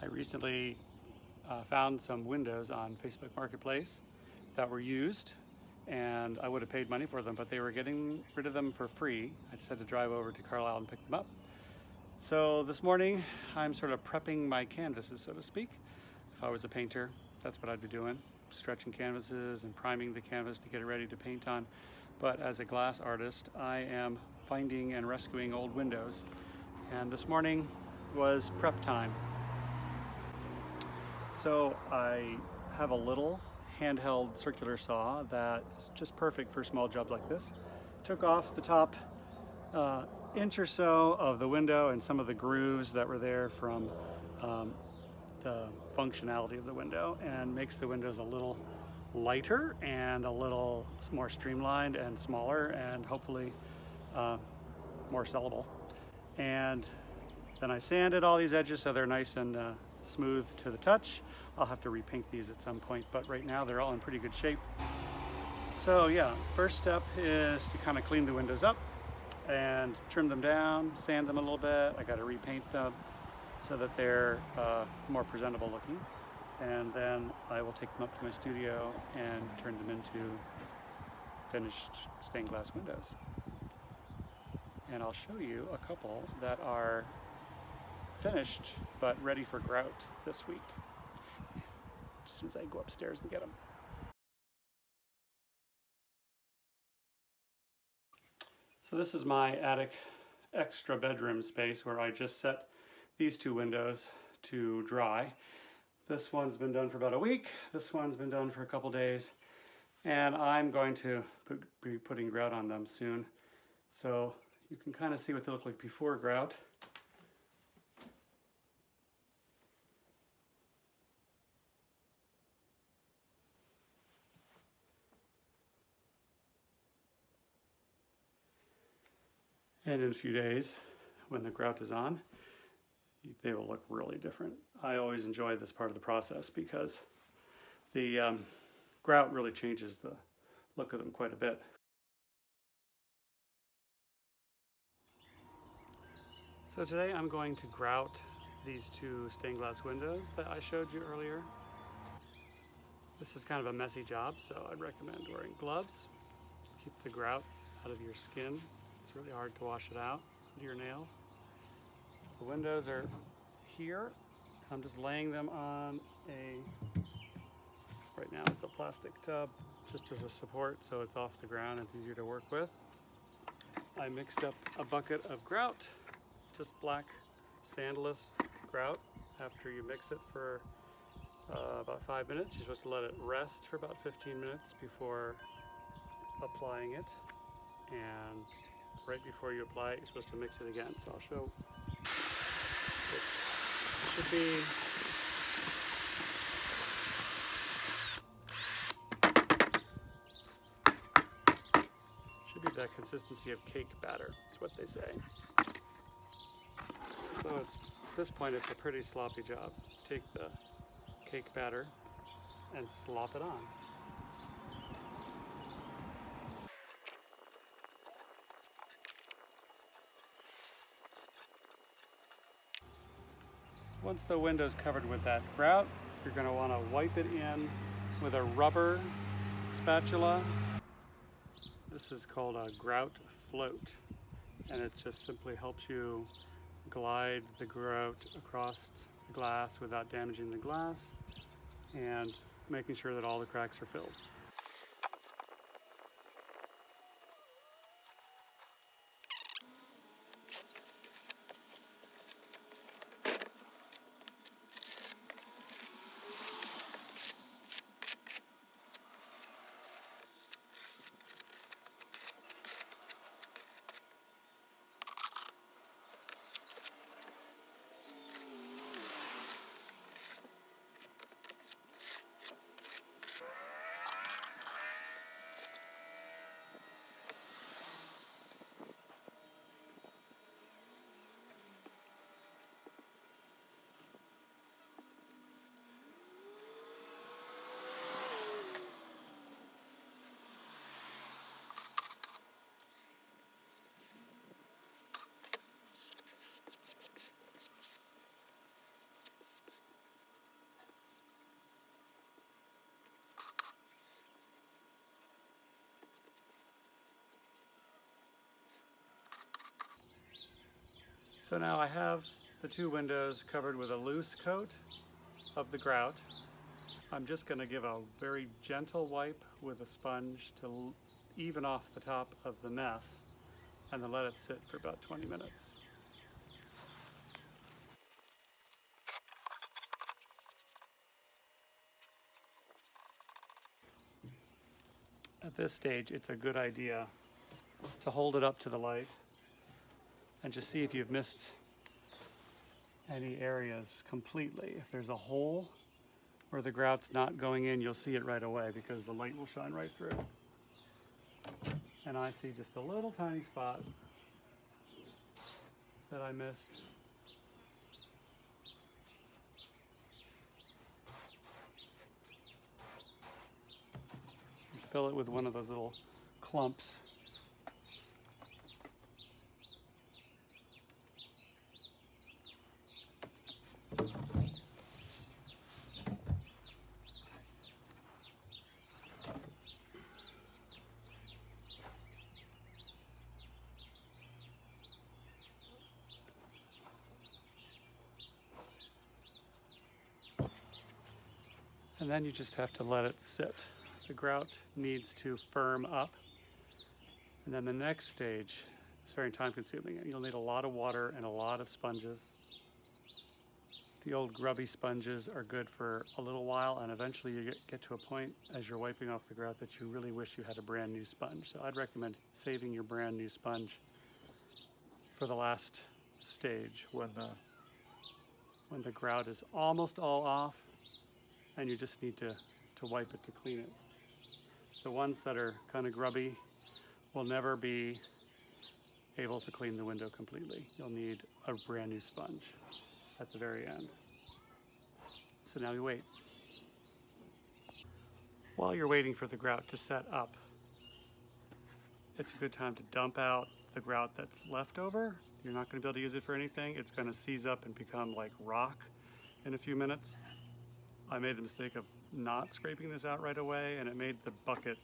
I recently found some windows on Facebook Marketplace that were used, and I would have paid money for them, but they were getting rid of them for free. I just had to drive over to Carlisle and pick them up. So this morning I'm sort of prepping my canvases, so to speak. If I was a painter, that's what I'd be doing, stretching canvases and priming the canvas to get it ready to paint on. But as a glass artist, I am finding and rescuing old windows. And this morning was prep time. So I have a little handheld circular saw that is just perfect for small jobs like this. Took off the top inch or so of the window and some of the grooves that were there from the functionality of the window, and makes the windows a little lighter and a little more streamlined and smaller, and hopefully more sellable. And then I sanded all these edges so they're nice and smooth to the touch. I'll have to repaint these at some point, but right now they're all in pretty good shape. So yeah, first step is to kind of clean the windows up and trim them down, sand them a little bit. I got to repaint them so that they're more presentable looking. And then I will take them up to my studio and turn them into finished stained glass windows. And I'll show you a couple that are finished but ready for grout this week, as soon as I go upstairs and get them. So this is my attic extra bedroom space where I just set these two windows to dry. This one's been done for about a week. This one's been done for a couple days. And I'm going to be putting grout on them soon. So you can kind of see what they look like before grout. And in a few days, when the grout is on, they will look really different. I always enjoy this part of the process because the grout really changes the look of them quite a bit. So today I'm going to grout these two stained glass windows that I showed you earlier. This is kind of a messy job, so I'd recommend wearing gloves. Keep the grout out of your skin. It's really hard to wash it out into your nails. The windows are here. I'm just laying them on right now it's a plastic tub just as a support, so it's off the ground, it's easier to work with. I mixed up a bucket of grout, just black sandless grout. After you mix it for about 5 minutes, you're supposed to let it rest for about 15 minutes before applying it. And right before you apply it, you're supposed to mix it again. So I'll show. It should be that consistency of cake batter. That's what they say. So at this point, it's a pretty sloppy job. Take the cake batter and slop it on. Once the window's covered with that grout, you're going to want to wipe it in with a rubber spatula. This is called a grout float, and it just simply helps you glide the grout across the glass without damaging the glass and making sure that all the cracks are filled. So now I have the two windows covered with a loose coat of the grout. I'm just going to give a very gentle wipe with a sponge to even off the top of the mess and then let it sit for about 20 minutes. At this stage, it's a good idea to hold it up to the light and just see if you've missed any areas completely. If there's a hole where the grout's not going in, you'll see it right away because the light will shine right through. And I see just a little tiny spot that I missed. Fill it with one of those little clumps. And then you just have to let it sit. The grout needs to firm up. And then the next stage is very time consuming. You'll need a lot of water and a lot of sponges. The old grubby sponges are good for a little while, and eventually you get to a point as you're wiping off the grout that you really wish you had a brand new sponge. So I'd recommend saving your brand new sponge for the last stage when the grout is almost all off and you just need to wipe it to clean it. The ones that are kind of grubby will never be able to clean the window completely. You'll need a brand new sponge at the very end. So now we wait. While you're waiting for the grout to set up, it's a good time to dump out the grout that's left over. You're not going to be able to use it for anything. It's going to seize up and become like rock in a few minutes. I made the mistake of not scraping this out right away, and it made the bucket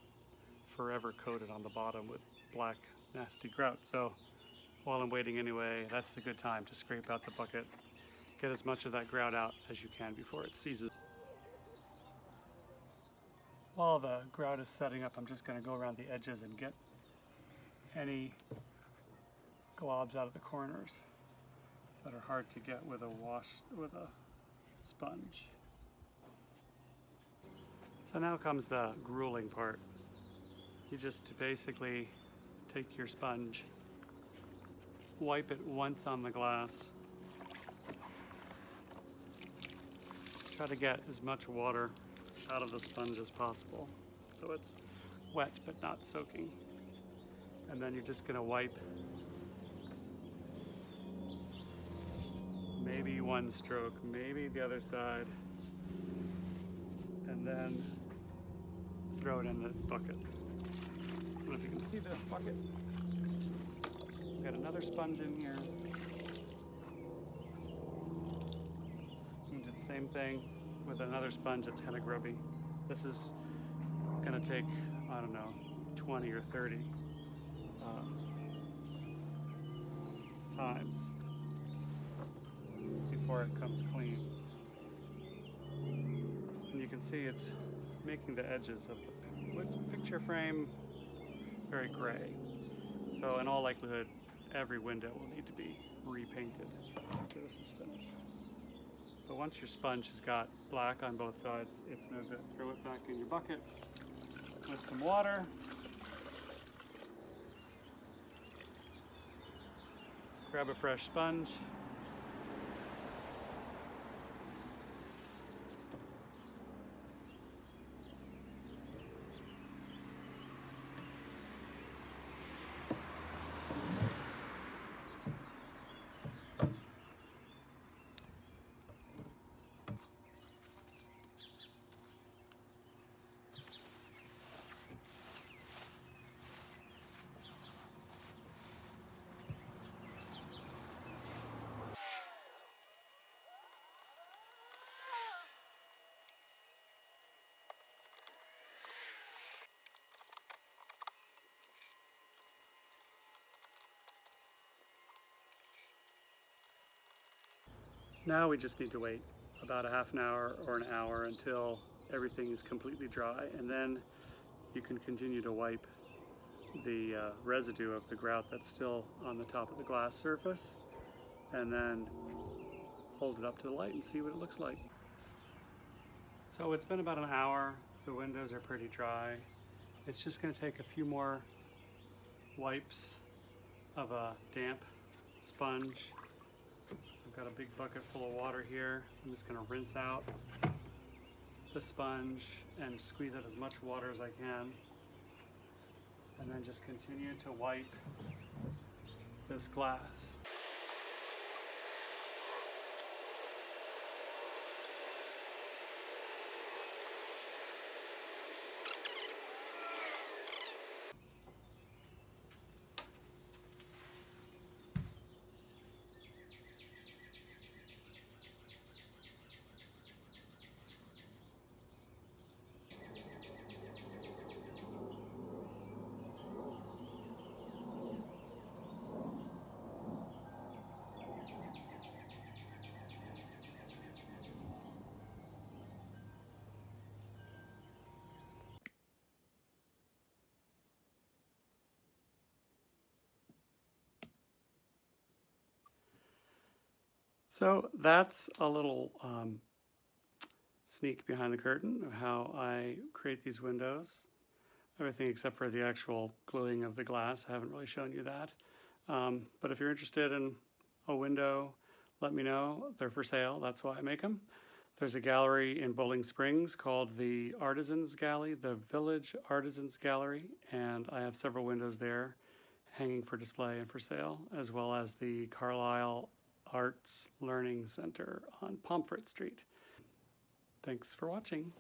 forever coated on the bottom with black, nasty grout. So while I'm waiting anyway, that's a good time to scrape out the bucket. Get as much of that grout out as you can before it seizes. While the grout is setting up, I'm just going to go around the edges and get any globs out of the corners that are hard to get with a sponge. So now comes the grueling part. You just basically take your sponge, wipe it once on the glass, try to get as much water out of the sponge as possible so it's wet but not soaking. And then you're just going to wipe maybe one stroke, maybe the other side, and then throw it in the bucket. I don't know if you can see this bucket. We've got another sponge in here. You can do the same thing with another sponge that's kind of grubby. This is going to take, I don't know, 20 or 30 times before it comes clean. And you can see it's making the edges of the picture frame very gray. So in all likelihood, every window will need to be repainted after this is finished. But once your sponge has got black on both sides, it's no good. Throw it back in your bucket with some water. Grab a fresh sponge. Now we just need to wait about a half an hour or an hour until everything is completely dry, and then you can continue to wipe the residue of the grout that's still on the top of the glass surface, and then hold it up to the light and see what it looks like. So it's been about an hour. The windows are pretty dry. It's just going to take a few more wipes of a damp sponge. I've got a big bucket full of water here. I'm just going to rinse out the sponge and squeeze out as much water as I can, and then just continue to wipe this glass. So that's a little sneak behind the curtain of how I create these windows. Everything except for the actual gluing of the glass. I haven't really shown you that. But if you're interested in a window, let me know. They're for sale. That's why I make them. There's a gallery in Bowling Springs called the Artisans Gallery, the Village Artisans Gallery, and I have several windows there hanging for display and for sale, as well as the Carlisle Arts Learning Center on Pomfret Street. Thanks for watching.